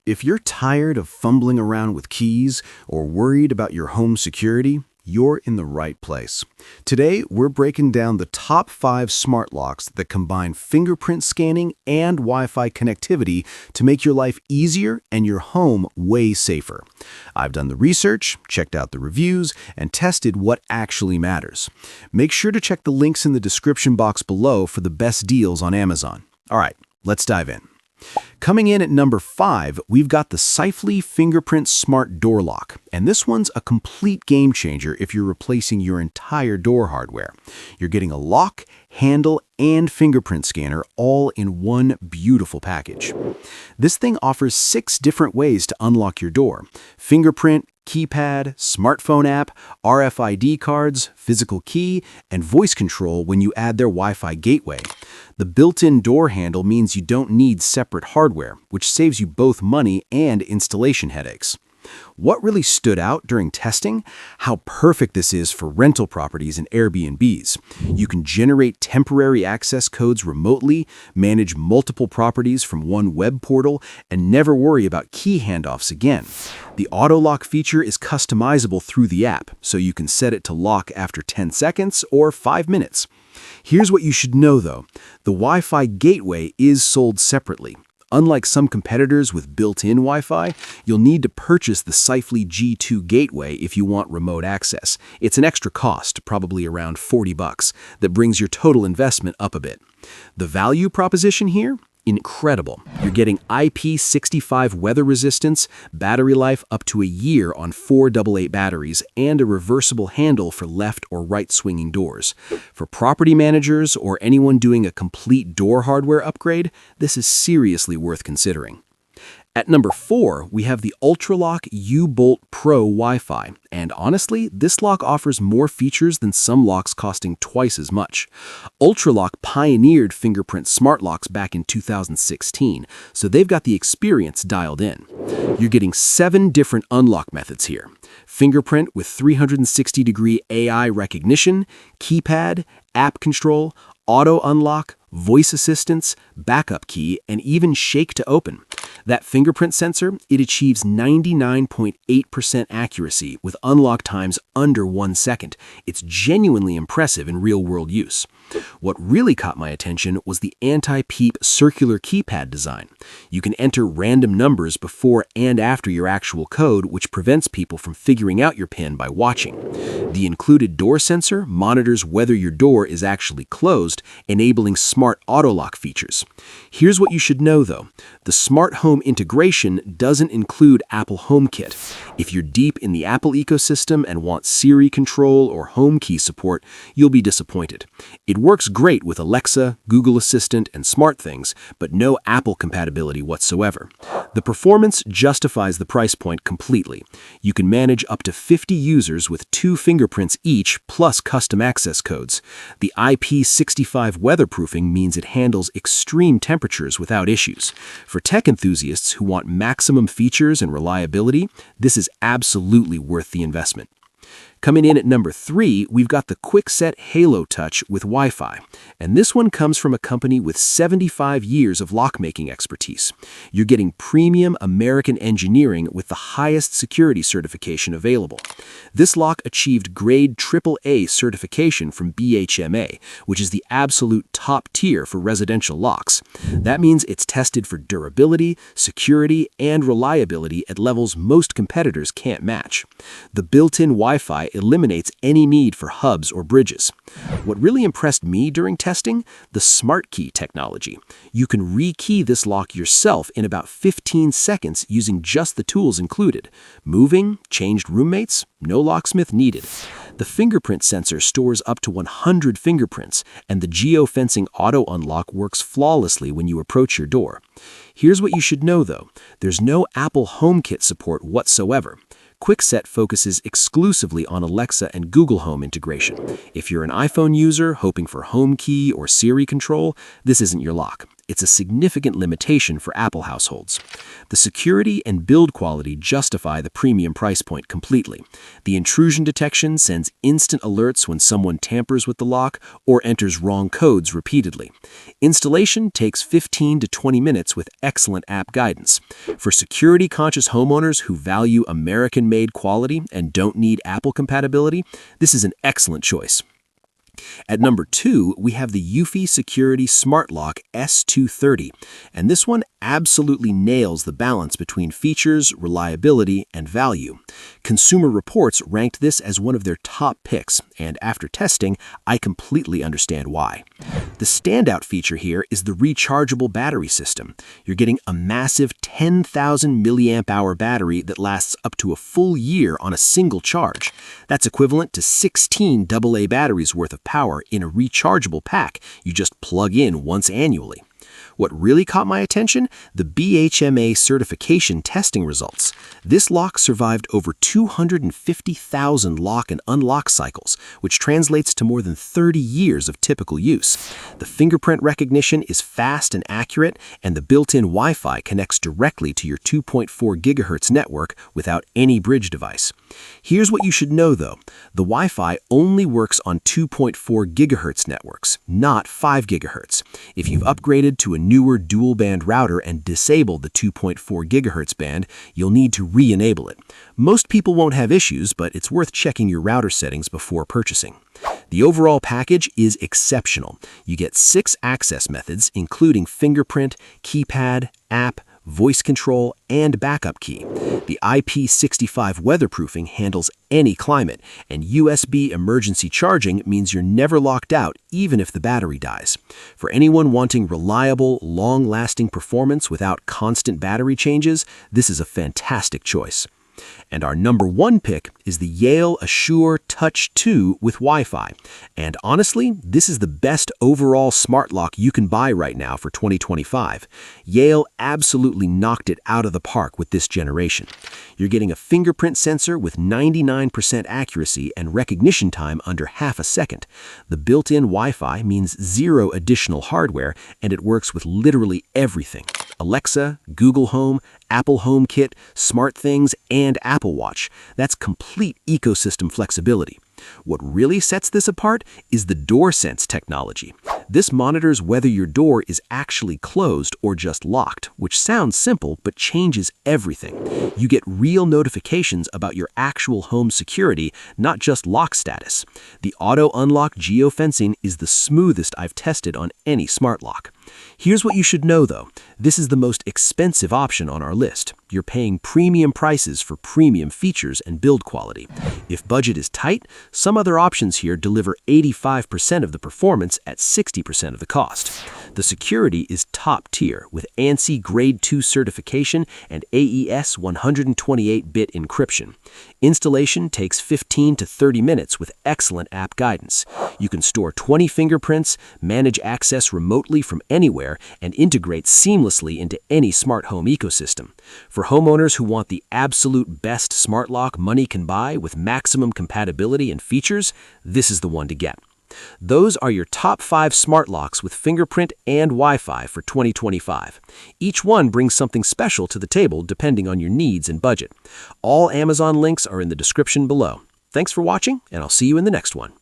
If you're tired of fumbling around with keys or worried about your home security, you're in the right place. Today, we're breaking down the top 5 smart locks that combine fingerprint scanning and Wi-Fi connectivity to make your life easier and your home way safer. I've done the research, checked out the reviews, and tested what actually matters. Make sure to check the links in the description box below for the best deals on Amazon. All right, let's dive in. Coming in at number 5, we've got the Sifely Fingerprint Smart Door Lock, and this one's a complete game changer if you're replacing your entire door hardware. You're getting a lock, handle, and fingerprint scanner all in one beautiful package. This thing offers 6 different ways to unlock your door: fingerprint, keypad, smartphone app, RFID cards, physical key, and voice control when you add their Wi-Fi gateway. The built-in door handle means you don't need separate hardware, which saves you both money and installation headaches. What really stood out during testing? How perfect this is for rental properties and Airbnbs. You can generate temporary access codes remotely, manage multiple properties from one web portal, and never worry about key handoffs again. The auto lock feature is customizable through the app, so you can set it to lock after 10 seconds or 5 minutes. Here's what you should know though. The Wi-Fi gateway is sold separately. Unlike some competitors with built-in Wi-Fi, you'll need to purchase the Sifely G2 gateway if you want remote access. It's an extra cost, probably around $40, that brings your total investment up a bit. The value proposition here? Incredible. You're getting IP65 weather resistance, battery life up to a year on 4 AA batteries, and a reversible handle for left or right swinging doors. For property managers or anyone doing a complete door hardware upgrade, this is seriously worth considering. At number 4, we have the ULTRALOQ U-Bolt Pro Wi-Fi, and honestly, this lock offers more features than some locks costing twice as much. ULTRALOQ pioneered fingerprint smart locks back in 2016, so they've got the experience dialed in. You're getting 7 different unlock methods here: fingerprint with 360-degree AI recognition, keypad, app control, auto unlock, voice assistance, backup key, and even shake to open. That fingerprint sensor, it achieves 99.8% accuracy with unlock times under 1 second. It's genuinely impressive in real-world use. What really caught my attention was the anti-peep circular keypad design. You can enter random numbers before and after your actual code, which prevents people from figuring out your PIN by watching. The included door sensor monitors whether your door is actually closed, enabling smart auto lock features. Here's what you should know though. The smart home integration doesn't include Apple HomeKit. If you're deep in the Apple ecosystem and want Siri control or home key support, you'll be disappointed. It works great with Alexa, Google Assistant, and SmartThings, but no Apple compatibility whatsoever. The performance justifies the price point completely. You can manage up to 50 users with 2 fingerprints each, plus custom access codes. The IP65 weatherproofing means it handles extreme temperatures without issues. For tech enthusiasts who want maximum features and reliability, this is absolutely worth the investment. Coming in at number 3, we've got the Kwikset Halo Touch with Wi-Fi, and this one comes from a company with 75 years of lock-making expertise. You're getting premium American engineering with the highest security certification available. This lock achieved grade AAA certification from BHMA, which is the absolute top tier for residential locks. That means it's tested for durability, security, and reliability at levels most competitors can't match. The built-in Wi-Fi eliminates any need for hubs or bridges. What really impressed me during testing? The smart key technology. You can rekey this lock yourself in about 15 seconds using just the tools included. Moving, changed roommates, no locksmith needed. The fingerprint sensor stores up to 100 fingerprints, and the geofencing auto unlock works flawlessly when you approach your door. Here's what you should know though. There's no Apple HomeKit support whatsoever. Kwikset focuses exclusively on Alexa and Google Home integration. If you're an iPhone user hoping for home key or Siri control, this isn't your lock. it's a significant limitation for Apple households. The security and build quality justify the premium price point completely. The intrusion detection sends instant alerts when someone tampers with the lock or enters wrong codes repeatedly. Installation takes 15 to 20 minutes with excellent app guidance. For security-conscious homeowners who value American-made quality and don't need Apple compatibility, this is an excellent choice. At number 2, we have the eufy Security Smart Lock S230, and this one absolutely nails the balance between features, reliability, and value. Consumer Reports ranked this as one of their top picks, and after testing, I completely understand why. The standout feature here is the rechargeable battery system. You're getting a massive 10,000 milliamp hour battery that lasts up to a full year on a single charge. That's equivalent to 16 AA batteries worth of power in a rechargeable pack you just plug in once annually. What really caught my attention? The BHMA certification testing results. This lock survived over 250,000 lock and unlock cycles, which translates to more than 30 years of typical use. The fingerprint recognition is fast and accurate, and the built-in Wi-Fi connects directly to your 2.4 GHz network without any bridge device. Here's what you should know, though. The Wi-Fi only works on 2.4 GHz networks, not 5 GHz. If you've upgraded to a newer dual-band router and disabled the 2.4 GHz band, you'll need to re-enable it. Most people won't have issues, but it's worth checking your router settings before purchasing. The overall package is exceptional. You get 6 access methods, including fingerprint, keypad, app, voice control, and backup key. The IP65 weatherproofing handles any climate, and USB emergency charging means you're never locked out even if the battery dies. For anyone wanting reliable, long-lasting performance without constant battery changes, this is a fantastic choice. And our number 1 pick is the Yale Assure Touch 2 with Wi-Fi. And honestly, this is the best overall smart lock you can buy right now for 2025. Yale absolutely knocked it out of the park with this generation. You're getting a fingerprint sensor with 99% accuracy and recognition time under half a second. The built-in Wi-Fi means 0 additional hardware, and it works with literally everything: Alexa, Google Home, Apple HomeKit, SmartThings, and Apple Watch. That's complete ecosystem flexibility. What really sets this apart is the DoorSense technology. This monitors whether your door is actually closed or just locked, which sounds simple but changes everything. You get real notifications about your actual home security, not just lock status. The auto unlock geofencing is the smoothest I've tested on any smart lock. Here's what you should know, though. This is the most expensive option on our list. You're paying premium prices for premium features and build quality. If budget is tight, some other options here deliver 85% of the performance at 60% of the cost. The security is top tier with ANSI Grade 2 certification and AES 128-bit encryption. Installation takes 15 to 30 minutes with excellent app guidance. You can store 20 fingerprints, manage access remotely from anywhere, and integrate seamlessly into any smart home ecosystem. For homeowners who want the absolute best smart lock money can buy with maximum compatibility and features, this is the one to get. Those are your top 5 smart locks with fingerprint and Wi-Fi for 2025. Each one brings something special to the table depending on your needs and budget. All Amazon links are in the description below. Thanks for watching, and I'll see you in the next one.